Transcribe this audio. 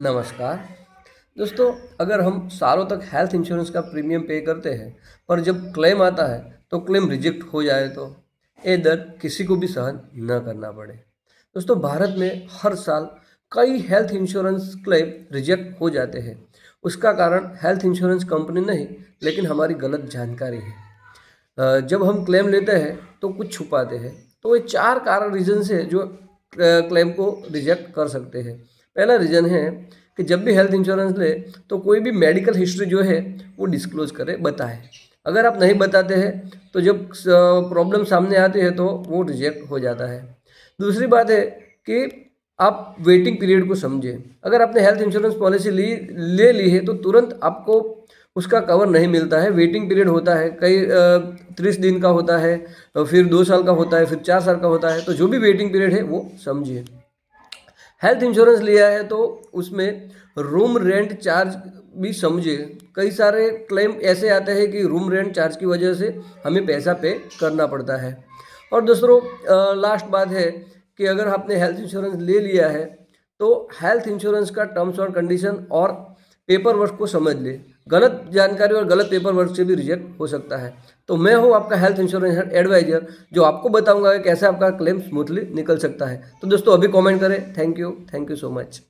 नमस्कार दोस्तों। अगर हम सालों तक हेल्थ इंश्योरेंस का प्रीमियम पे करते हैं पर जब क्लेम आता है तो क्लेम रिजेक्ट हो जाए तो ये दर्द किसी को भी सहन न करना पड़े। दोस्तों, भारत में हर साल कई हेल्थ इंश्योरेंस क्लेम रिजेक्ट हो जाते हैं। उसका कारण हेल्थ इंश्योरेंस कंपनी नहीं, लेकिन हमारी गलत जानकारी है। जब हम क्लेम लेते हैं तो कुछ छुपाते हैं। तो ये चार कारण रीजन है जो क्लेम को रिजेक्ट कर सकते हैं। पहला रीज़न है कि जब भी हेल्थ इंश्योरेंस ले तो कोई भी मेडिकल हिस्ट्री जो है वो डिस्क्लोज करे, बताए। अगर आप नहीं बताते हैं तो जब प्रॉब्लम सामने आती है तो वो रिजेक्ट हो जाता है। दूसरी बात है कि आप वेटिंग पीरियड को समझें। अगर आपने हेल्थ इंश्योरेंस पॉलिसी ले ली है तो तुरंत आपको उसका कवर नहीं मिलता है। वेटिंग पीरियड होता है, कई 30 दिन का होता है, फिर 2 साल का होता है, फिर 4 साल का होता है। तो जो भी वेटिंग पीरियड है वो समझिए। हेल्थ इंश्योरेंस लिया है तो उसमें रूम रेंट चार्ज भी समझिए। कई सारे क्लेम ऐसे आते हैं कि रूम रेंट चार्ज की वजह से हमें पैसा पे करना पड़ता है। और दूसरों, लास्ट बात है कि अगर आपने हेल्थ इंश्योरेंस ले लिया है तो हेल्थ इंश्योरेंस का टर्म्स और कंडीशन और पेपर वर्क को समझ ले। गलत जानकारी और गलत पेपर वर्क से भी रिजेक्ट हो सकता है। तो मैं हूँ आपका हेल्थ इंश्योरेंस एडवाइजर, जो आपको बताऊंगा कि कैसे आपका क्लेम स्मूथली निकल सकता है। तो दोस्तों, अभी कमेंट करें। Thank you so much.